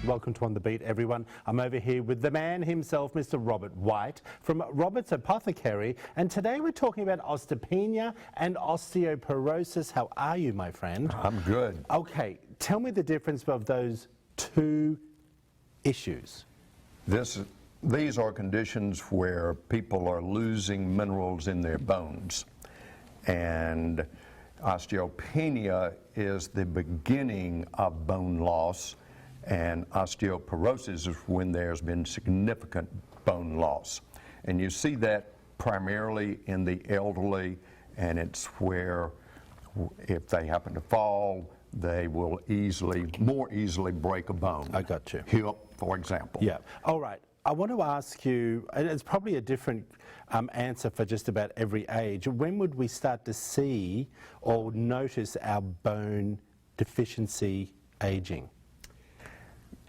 Welcome to On the Beat, everyone. I'm over here with the man himself, Mr. Robert White from Robert's Apothecary, and today we're talking about osteopenia and osteoporosis. How are you, my friend? I'm good. Okay, tell me the difference of those two issues. These are conditions where people are losing minerals in their bones, and osteopenia is the beginning of bone loss, and osteoporosis is when there's been significant bone loss. And you see that primarily in the elderly, and it's where if they happen to fall, they will more easily break a bone. I got you. Hip, for example. Yeah. All right. I want to ask you, and it's probably a different answer for just about every age. When would we start to see or notice our bone deficiency aging?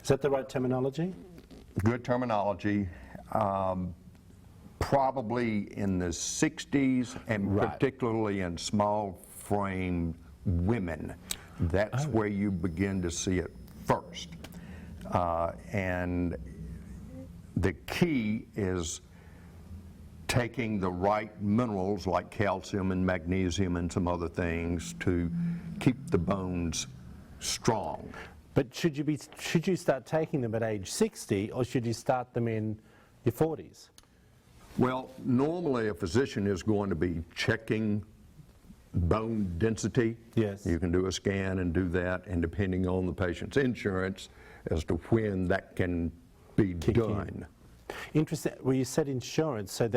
Is that the right terminology? Good terminology. Probably in the 60s, and Right. particularly in small-framed women. That's where you begin to see it first. And the key is taking the right minerals like calcium and magnesium and some other things to keep the bones strong. But should you start taking them at age 60, or should you start them in your 40s? Well, normally a physician is going to be checking bone density. Yes. You can do a scan and do that, and depending on the patient's insurance as to when that can be done. Interesting. Well, you said insurance, so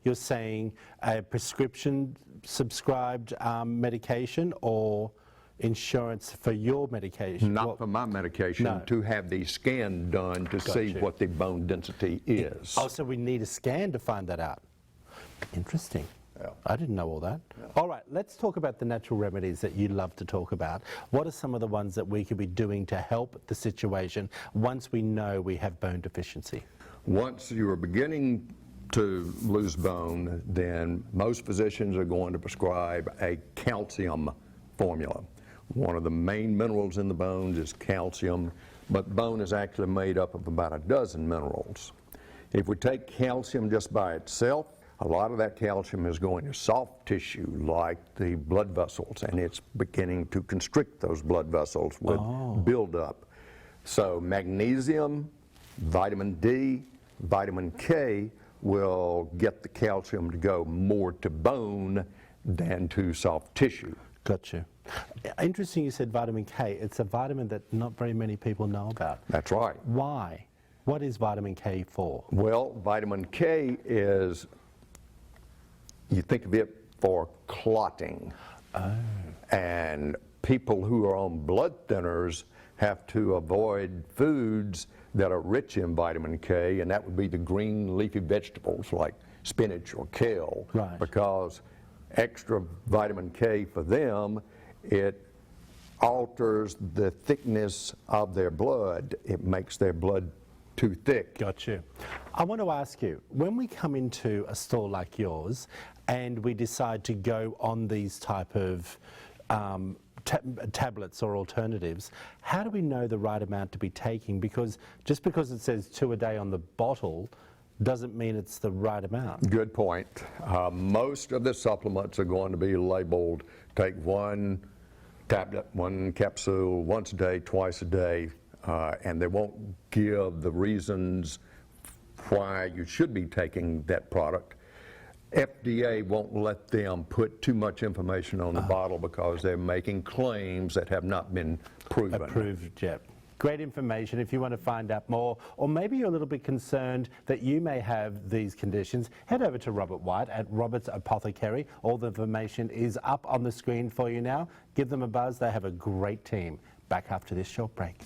you're saying a prescription subscribed medication or insurance for your medication? Not for my medication, no. to have the scan done to see you. what the bone density is. Oh, so we need a scan to find that out. Interesting. Yeah. I didn't know all that. Yeah. All right, let's talk about the natural remedies that you love to talk about. What are some of the ones that we could be doing to help the situation once we know we have bone deficiency? Once you are beginning to lose bone, then most physicians are going to prescribe a calcium formula. One of the main minerals in the bones is calcium, but bone is actually made up of about a dozen minerals. If we take calcium just by itself, a lot of that calcium is going to soft tissue like the blood vessels, and it's beginning to constrict those blood vessels with buildup. So magnesium, vitamin D, vitamin K will get the calcium to go more to bone than to soft tissue. Gotcha. Interesting you said vitamin K. It's a vitamin that not very many people know about. That's right. Why? What is vitamin K for? Well, vitamin K is, you think of it for clotting. And people who are on blood thinners have to avoid foods that are rich in vitamin K, and that would be the green leafy vegetables like spinach or kale. Right. Because extra vitamin K for them, it alters the thickness of their blood. It makes their blood too thick. Got you. I want to ask you, when we come into a store like yours and we decide to go on these type of tablets or alternatives, how do we know the right amount to be taking? Because just because it says 2 a day on the bottle doesn't mean it's the right amount. Good point. Most of the supplements are going to be labeled, take 1 tablet, 1 capsule once a day, twice a day, and they won't give the reasons why you should be taking that product. FDA won't let them put too much information on the bottle because they're making claims that have not been proven. Approved yet. Great information if you want to find out more, or maybe you're a little bit concerned that you may have these conditions. Head over to Robert White at Robert's Apothecary. All the information is up on the screen for you now. Give them a buzz. They have a great team. Back after this short break.